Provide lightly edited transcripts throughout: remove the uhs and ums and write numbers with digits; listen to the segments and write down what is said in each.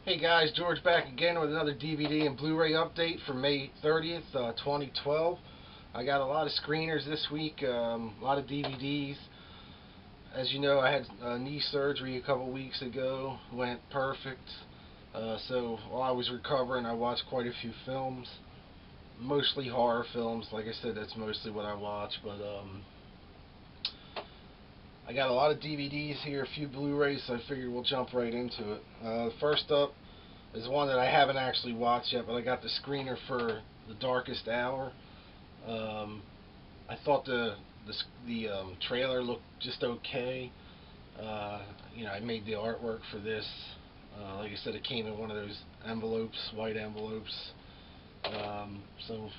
Hey guys, George back again with another DVD and Blu-ray update for May 30th, 2012. I got a lot of screeners this week, a lot of DVDs. As you know, I had knee surgery a couple weeks ago, went perfect. So while I was recovering, I watched quite a few films, mostly horror films. Like I said, that's mostly what I watch, but I got a lot of DVDs here, a few Blu-rays, so I figured we'll jump right into it. First up is one that I haven't actually watched yet, but I got the screener for The Darkest Hour. I thought the trailer looked just okay. I made the artwork for this. Like I said, it came in one of those envelopes, white envelopes. So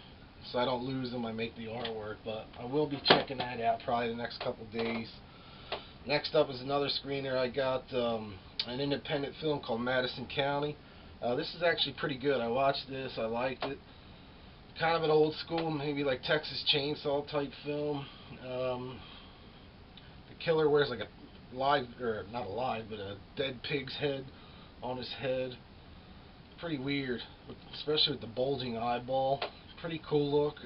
I don't lose them. I make the artwork, but I will be checking that out probably the next couple days. Next up is another screener. I got an independent film called Madison County. This is actually pretty good. I watched this. I liked it. Kind of an old school, maybe like Texas Chainsaw type film. The killer wears like a or not alive, but a dead pig's head on his head. Pretty weird, especially with the bulging eyeball. Pretty cool look.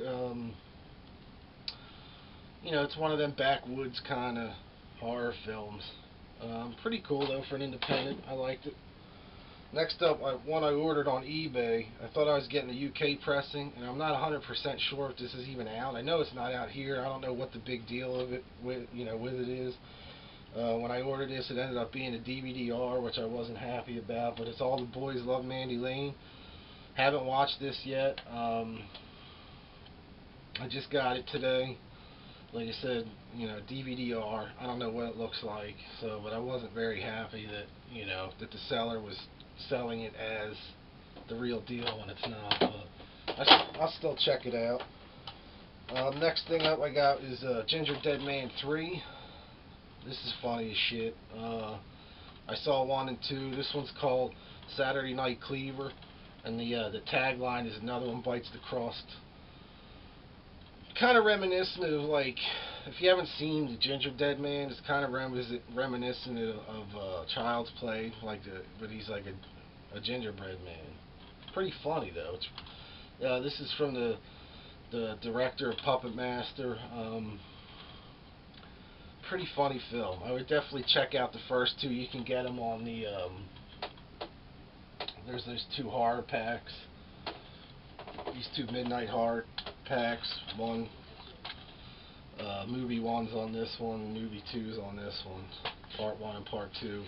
It's one of them backwoods kind of horror films. Pretty cool though for an independent. I liked it. Next up, one I ordered on eBay. I thought I was getting a UK pressing, and I'm not 100% sure if this is even out. I know it's not out here. I don't know what the big deal of it with it is. When I ordered this, it ended up being a DVD-R, which I wasn't happy about. But it's All the Boys Love Mandy Lane. Haven't watched this yet. I just got it today. Like I said, DVD-R. I don't know what it looks like. But I wasn't very happy that that the seller was selling it as the real deal when it's not. But I'll still check it out. Next thing up I got is Ginger Dead Man 3. This is funny as shit. I saw 1 and 2. This one's called Saturday Night Cleaver, and the tagline is "Another one bites the crust." Kind of reminiscent of, like, if you haven't seen the Ginger Dead Man, it's kind of reminiscent of Child's Play, but he's like a gingerbread man. Pretty funny though. This is from the director of Puppet Master. Pretty funny film. I would definitely check out the first 2. You can get them on the there's those 2 horror packs. These 2 midnight horror packs. One movie 1's on this one, movie 2's on this one, part 1 and part 2.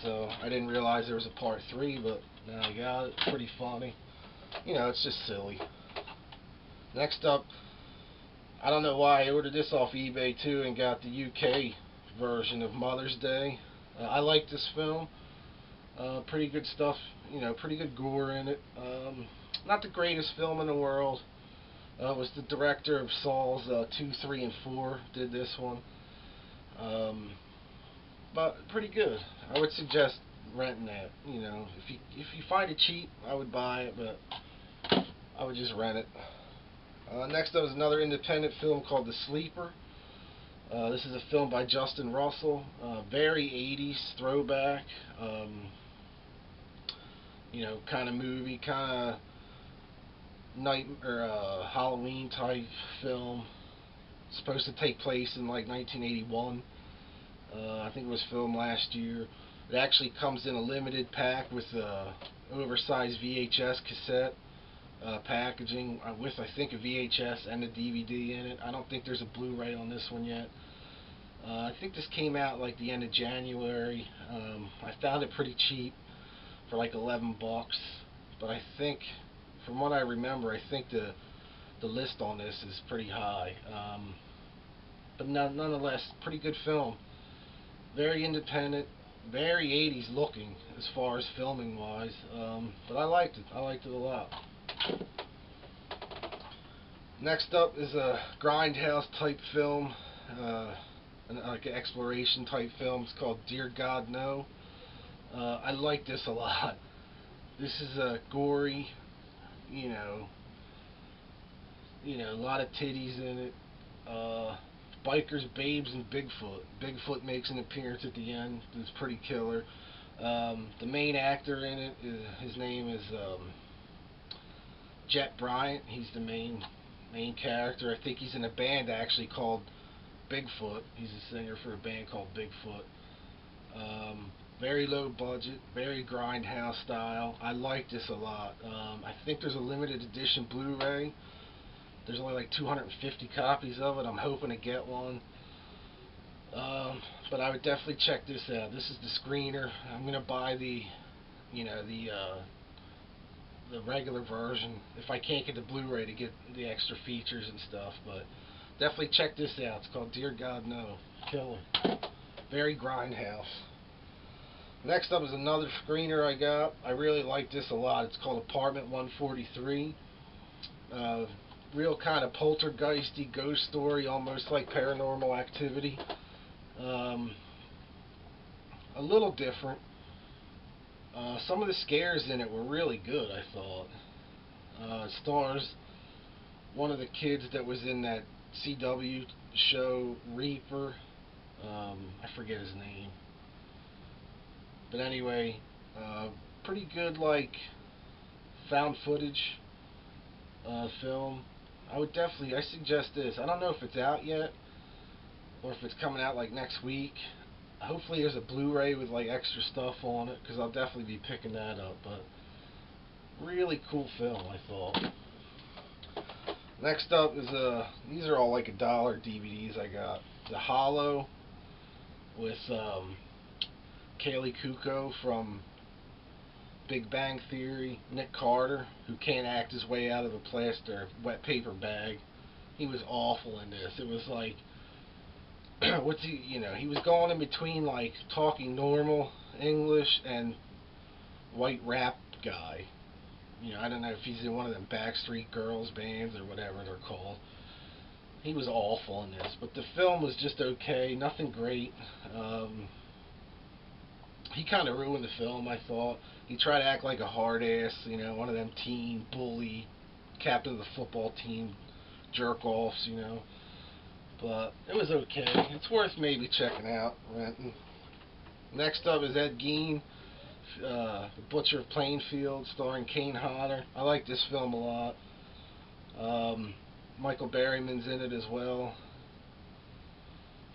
So I didn't realize there was a part 3, but now I got it. Pretty funny. It's just silly. Next up, I don't know why I ordered this off eBay too and got the UK version of Mother's Day. I like this film. Pretty good stuff. Pretty good gore in it. Not the greatest film in the world. It was the director of Saws 2, 3, and 4 did this one. But pretty good. I would suggest renting that. If you find it cheap, I would buy it, but I would just rent it. Next up is another independent film called The Sleeper. This is a film by Justin Russell. Very 80s throwback. Kind of movie, kind of night or Halloween type film. It's supposed to take place in like 1981. I think it was filmed last year. It actually comes in a limited pack with oversized VHS cassette packaging with, I think, a VHS and a DVD in it. I don't think there's a Blu-ray on this one yet. I think this came out like the end of January. I found it pretty cheap for like 11 bucks, but I think, from what I remember, I think the list on this is pretty high. But nonetheless, pretty good film. Very independent, very 80s looking as far as filming wise, but I liked it. I liked it a lot. Next up is a grindhouse type film, like an exploration type film. It's called Dear God No. I like this a lot. This is a gory, a lot of titties in it. Bikers, babes, and Bigfoot. Bigfoot makes an appearance at the end. It's pretty killer. The main actor in it, his name is Jet Bryant. He's the main character. I think he's in a band actually called Bigfoot. He's a singer for a band called Bigfoot. Very low budget, very grindhouse style. I like this a lot. I think there's a limited edition Blu-ray. There's only like 250 copies of it. I'm hoping to get one. But I would definitely check this out. This is the screener. I'm gonna buy the regular version if I can't get the Blu-ray to get the extra features and stuff. But definitely check this out. It's called Dear God No. Killer. Very grindhouse. Next up is another screener I got. I really like this a lot. It's called Apartment 143. Real kind of poltergeisty ghost story, almost like Paranormal Activity. A little different. Some of the scares in it were really good, I thought. It stars one of the kids that was in that CW show Reaper. I forget his name. But anyway, pretty good, like, found footage film. I suggest this. I don't know if it's out yet or if it's coming out like next week. Hopefully there's a Blu-ray with like extra stuff on it, because I'll definitely be picking that up. But really cool film, I thought. Next up is these are all like $1 DVDs I got. The Hollow with Kaylee Kuko from Big Bang Theory, Nick Carter, who can't act his way out of a wet paper bag. He was awful in this. It was like, he was going in between like talking normal English and white rap guy. I don't know if he's in one of them Backstreet Girls bands or whatever they're called. He was awful in this, but the film was just okay, nothing great. He kind of ruined the film, I thought. He tried to act like a hard ass, one of them teen bully, captain of the football team, jerk offs, But it was okay. It's worth maybe checking out, renting. Next up is Ed Gein, The Butcher of Plainfield, starring Kane Hodder. I like this film a lot. Michael Berryman's in it as well.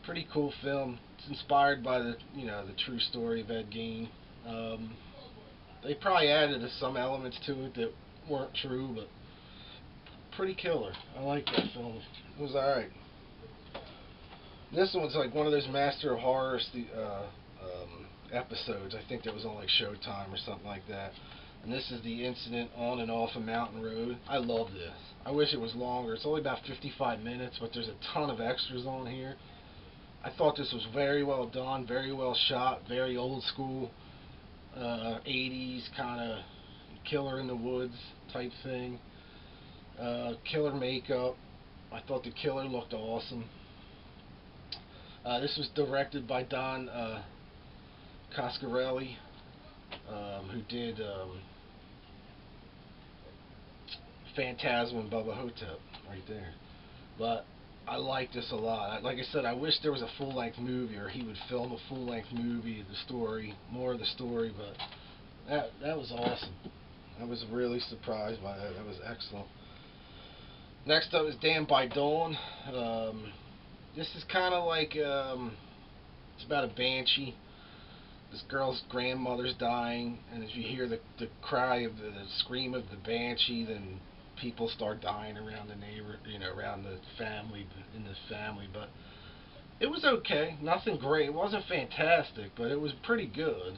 Pretty cool film. It's inspired by the true story of Ed Gein. They probably added some elements to it that weren't true, but pretty killer. I like that film. It was alright. This one's like one of those Master of Horrors episodes. I think that was on like Showtime or something like that. And this is the incident on and off a mountain road. I love this. I wish it was longer. It's only about 55 minutes, but there's a ton of extras on here. I thought this was very well done, very well shot, very old school, 80s kind of killer in the woods type thing. Killer makeup. I thought the killer looked awesome. This was directed by Don Coscarelli, who did Phantasm and Bubba Hotep right there. But I like this a lot. Like I said, I wish there was a full-length movie, or he would film a full-length movie of the story, more of the story, but that was awesome. I was really surprised by that. That was excellent. Next up is Damned by Dawn. This is kind of like, it's about a banshee. This girl's grandmother's dying, and if you hear the cry of the scream of the banshee, then people start dying around the around the family, in the family. But it was okay, nothing great. It wasn't fantastic, but it was pretty good.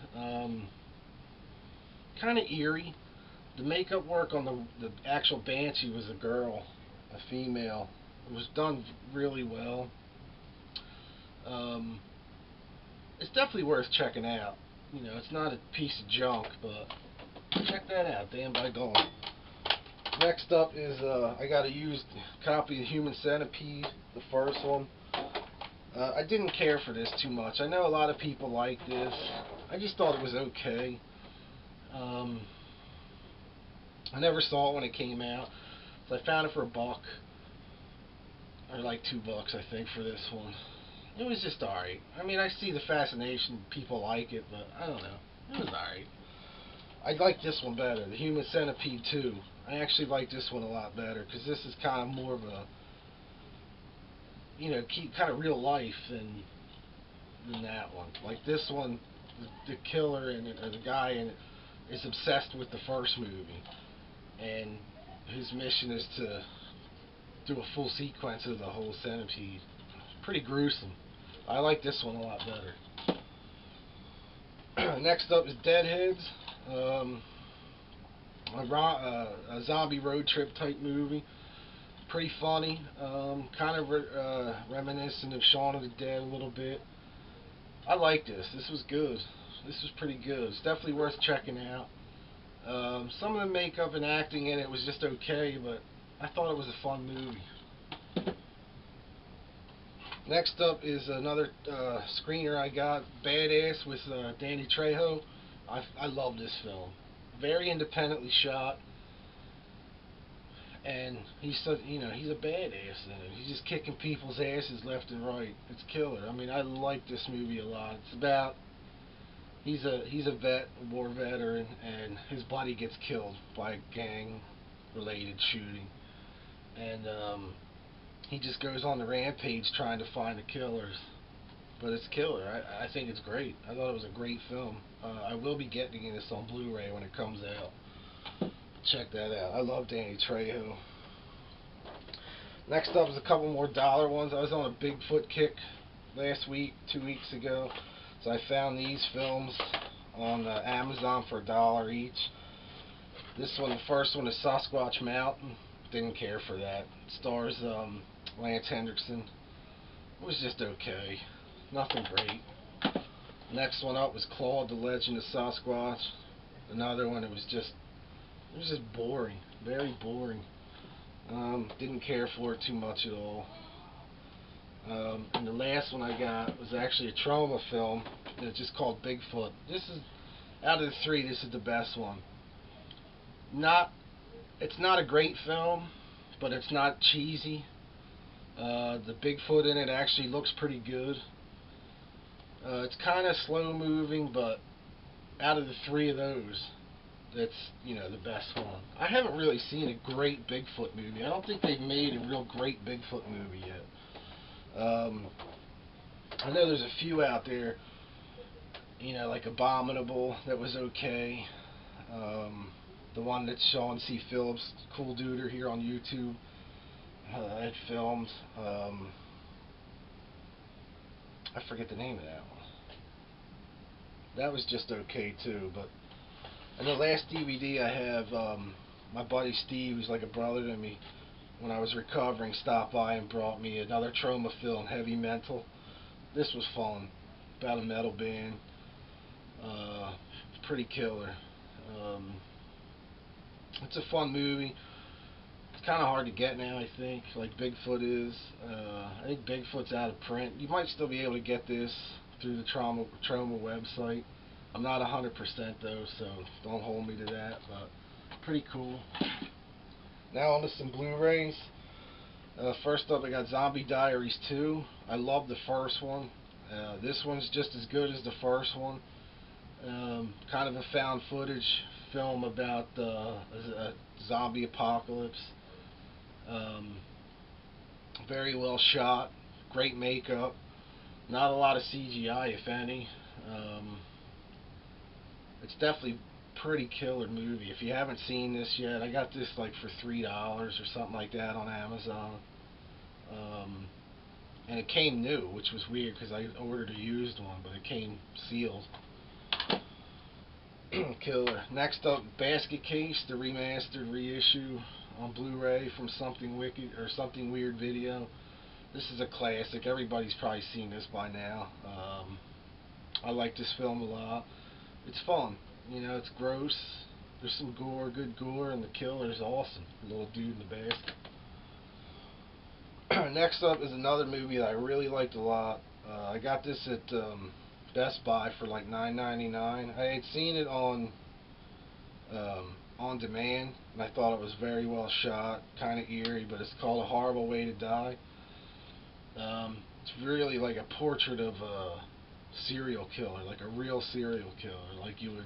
Kind of eerie. The makeup work on the actual banshee was a girl, a female. It was done really well. It's definitely worth checking out. It's not a piece of junk, but check that out, Damned by Dawn. Next up is, I got a used copy of Human Centipede, the first one. I didn't care for this too much. I know a lot of people like this. I just thought it was okay. I never saw it when it came out, so I found it for $1, or like $2, I think, for this one. It was just alright. I mean, I see the fascination, people like it, but I don't know. It was alright. I like this one better, The Human Centipede 2. I actually like this one a lot better because this is kind of more of a, kind of real life than that one. Like this one, the killer in it, or the guy in it, is obsessed with the first movie, and his mission is to do a full sequence of the whole centipede. Pretty gruesome. I like this one a lot better. Next up is Deadheads. A zombie road trip type movie. Pretty funny. Kind of reminiscent of Shaun of the Dead a little bit. I like this. This was good. This was pretty good. It's definitely worth checking out. Some of the makeup and acting in it was just okay, but I thought it was a fun movie. Next up is another screener I got, Badass, with Danny Trejo. I love this film. Very independently shot, and he's a badass in it. He's just kicking people's asses left and right. It's killer. I mean, I like this movie a lot. It's about he's a vet, a war veteran, and his buddy gets killed by a gang-related shooting, and he just goes on the rampage trying to find the killers. But it's killer. I think it's great. I thought it was a great film. I will be getting this on Blu-ray when it comes out. Check that out. I love Danny Trejo. Next up is a couple more dollar ones. I was on a Bigfoot kick last week, 2 weeks ago. So I found these films on Amazon for $1 each. This one, the first one, is Sasquatch Mountain. Didn't care for that. It stars Lance Henriksen. It was just okay. Nothing great. Next one up was Claude, the Legend of Sasquatch. Another one, it was just boring. Very boring. Didn't care for it too much at all. And the last one I got was actually a trauma film. It's just called Bigfoot. This is, out of the three, this is the best one. It's not a great film, but it's not cheesy. The Bigfoot in it actually looks pretty good. It's kind of slow moving, but out of the three of those, that's the best one. I haven't really seen a great Bigfoot movie. I don't think they've made a real great Bigfoot movie yet. I know there's a few out there, like Abominable, that was okay. The one that Sean C. Phillips, Cool Duder, here on YouTube, had filmed. I forget the name of that one. That was just okay too. But and the last DVD I have, my buddy Steve, who's like a brother to me, when I was recovering, stopped by and brought me another trauma film, Heavy Mental. This was fun, about a metal band. Pretty killer. It's a fun movie. It's kind of hard to get now, I think, like Bigfoot is. I think Bigfoot's out of print. You might still be able to get this through the trauma website. I'm not 100% though, so don't hold me to that, but pretty cool. Now on to some Blu-rays. First up, I got Zombie Diaries 2. I love the first one. This one's just as good as the first one. Kind of a found footage film about a zombie apocalypse. Very well shot, great makeup, not a lot of CGI, if any. It's definitely pretty killer movie. If you haven't seen this yet, I got this like for $3 or something like that on Amazon. And it came new, which was weird because I ordered a used one, but it came sealed. Killer. Next up, Basket Case, the remastered reissue on Blu-ray from Something Wicked or Something Weird Video. This is a classic. Everybody's probably seen this by now. I like this film a lot. It's fun. It's gross. There's some gore, good gore, and the killer's awesome. The little dude in the basket. Next up is another movie that I really liked a lot. I got this at Best Buy for like $9.99. I had seen it on demand, and I thought it was very well shot, kind of eerie, but it's called A Horrible Way to Die. It's really like a portrait of serial killer, like a real serial killer, like you would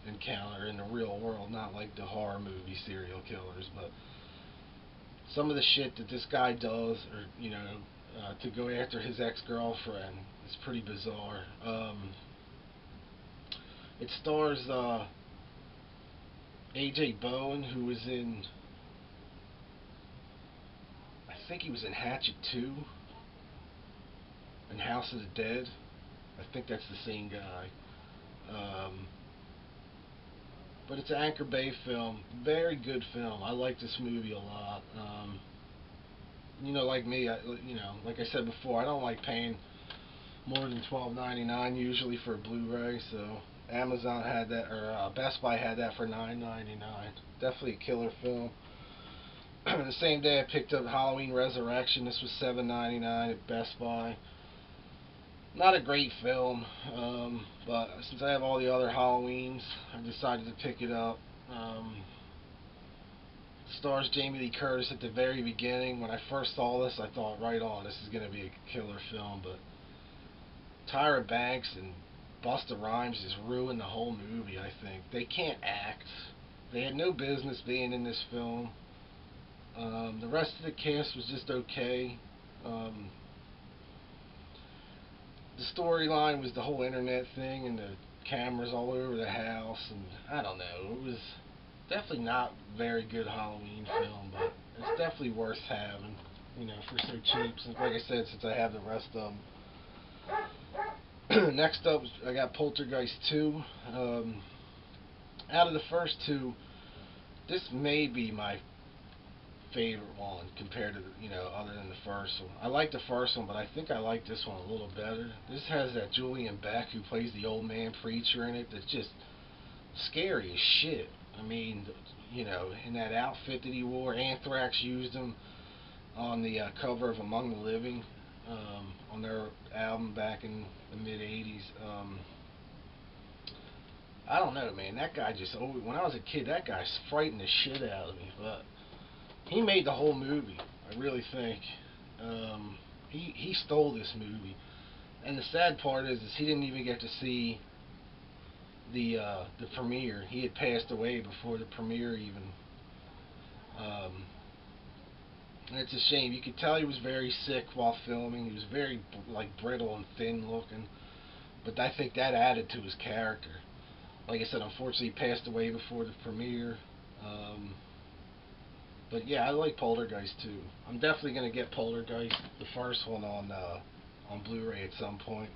encounter in the real world, not like the horror movie serial killers. But some of the shit that this guy does, or to go after his ex-girlfriend, is pretty bizarre. It stars AJ Bowen, who was in, I think he was in Hatchet 2 and House of the Dead. I think that's the same guy. Um, but it's an Anchor Bay film. Very good film. I like this movie a lot. Like me, like I said before, I don't like paying more than $12.99 usually for a Blu-ray. So Amazon had that, or Best Buy had that for $9.99. Definitely a killer film. The same day I picked up Halloween Resurrection. This was $7.99 at Best Buy. Not a great film, but since I have all the other Halloweens, I decided to pick it up. Stars Jamie Lee Curtis at the very beginning. When I first saw this, I thought, right on, this is going to be a killer film. But Tyra Banks and Busta Rhymes just ruined the whole movie, I think. They can't act. They had no business being in this film. The rest of the cast was just okay. The storyline was the whole internet thing and the cameras all over the house, and I don't know. It was definitely not a very good Halloween film, but it's definitely worth having, for so cheap. Since, like I said, since I have the rest of them. Next up, I got Poltergeist 2. Out of the first two, this may be my favorite one compared to other than the first one. I like the first one, but I think I like this one a little better. This has that Julian Beck who plays the old man preacher in it. That's just scary as shit. I mean, in that outfit that he wore, Anthrax used him on the cover of Among the Living, on their album back in the mid '80s. I don't know, man. That guy just always, when I was a kid, that guy frightened the shit out of me. But he made the whole movie. I really think he stole this movie. And the sad part is he didn't even get to see the premiere. He had passed away before the premiere even. And it's a shame. You could tell he was very sick while filming. He was very brittle and thin looking. But I think that added to his character. Like I said, unfortunately, he passed away before the premiere. But yeah, I like Poltergeist too. I'm definitely gonna get Poltergeist, the first one, on Blu-ray at some point.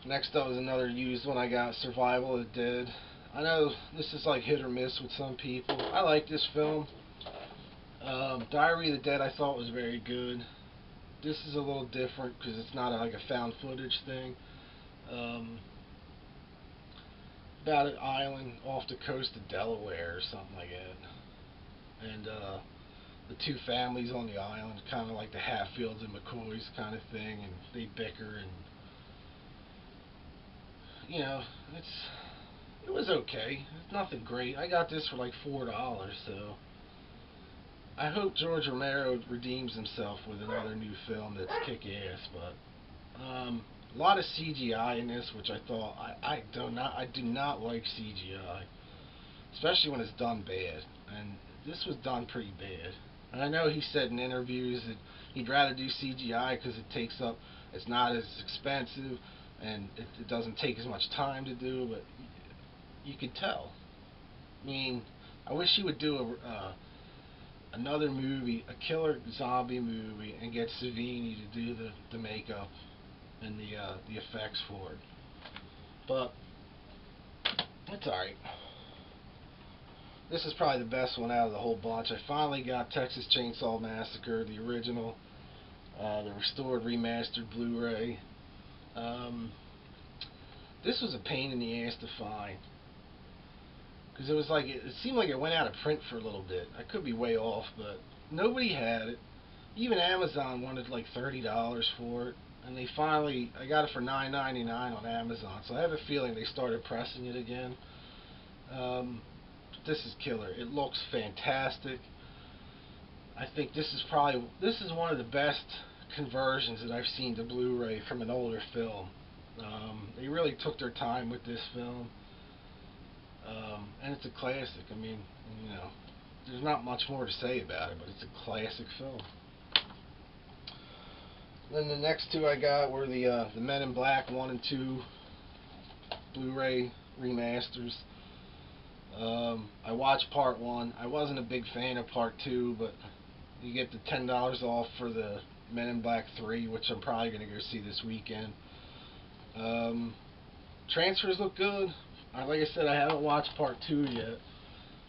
Next up is another used one I got, Survival of the Dead. I know this is like hit or miss with some people. I like this film. Diary of the Dead I thought was very good. This is a little different because it's not like a found footage thing. About an island off the coast of Delaware or something like that. And the two families on the island, kind of like the Hatfields and McCoys kind of thing, and they bicker, and it was okay. It's nothing great. I got this for like $4, so I hope George Romero redeems himself with another new film that's kick-ass. But a lot of CGI in this, which I thought I do not like CGI, especially when it's done bad. And this was done pretty bad. And I know he said in interviews that he'd rather do CGI because it's not as expensive, and it doesn't take as much time to do, but you could tell. I mean, I wish he would do another movie, a killer zombie movie, and get Savini to do the makeup and the effects for it. But it's alright. This is probably the best one out of the whole bunch. I finally got Texas Chainsaw Massacre, the original, the restored, remastered Blu-ray. This was a pain in the ass to find, because it seemed like it went out of print for a little bit. I could be way off, but nobody had it. Even Amazon wanted like $30 for it, and I got it for $9.99 on Amazon. So I have a feeling they started pressing it again. This is killer. It looks fantastic. I think this is one of the best conversions that I've seen to Blu-ray from an older film. They really took their time with this film, and it's a classic. I mean, you know, there's not much more to say about it, but it's a classic film. Then the next two I got were the Men in Black 1 and 2 Blu-ray remasters. I watched part 1. I wasn't a big fan of part 2, but you get the $10 off for the Men in Black 3, which I'm probably going to go see this weekend. Transfers look good. Like I said, I haven't watched part 2 yet,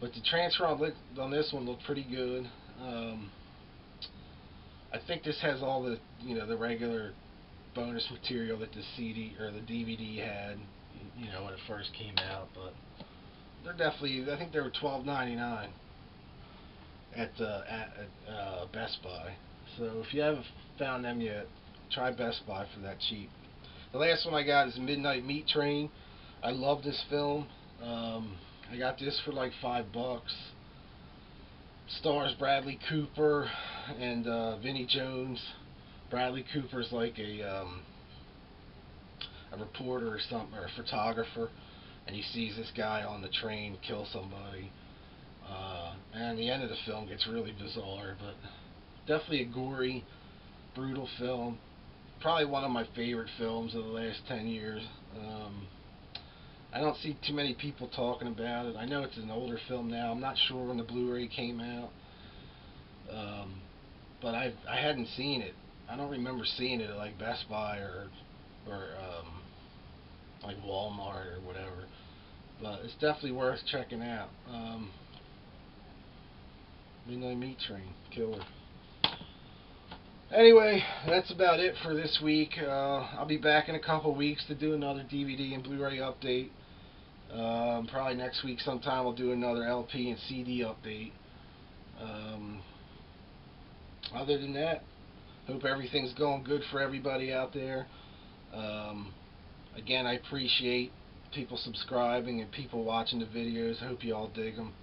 but the transfer on this one looked pretty good. I think this has all the the regular bonus material that the CD or the DVD had, when it first came out. But they're definitely, I think they were $12.99 at Best Buy. So if you haven't found them yet, try Best Buy for that cheap. The last one I got is Midnight Meat Train. I love this film. I got this for like $5. Stars Bradley Cooper and Vinnie Jones. Bradley Cooper's like a reporter or something, or a photographer, and he sees this guy on the train kill somebody. And the end of the film gets really bizarre, but definitely a gory, brutal film. Probably one of my favorite films of the last 10 years. I don't see too many people talking about it. I know it's an older film now. I'm not sure when the Blu-ray came out, but I hadn't seen it. I don't remember seeing it at like Best Buy or like Walmart or whatever. But it's definitely worth checking out. Midnight Meat Train, killer. Anyway, that's about it for this week. I'll be back in a couple weeks to do another DVD and Blu-ray update. Probably next week sometime we'll do another LP and CD update. Other than that, hope everything's going good for everybody out there. Again, I appreciate people subscribing and people watching the videos. I hope you all dig them.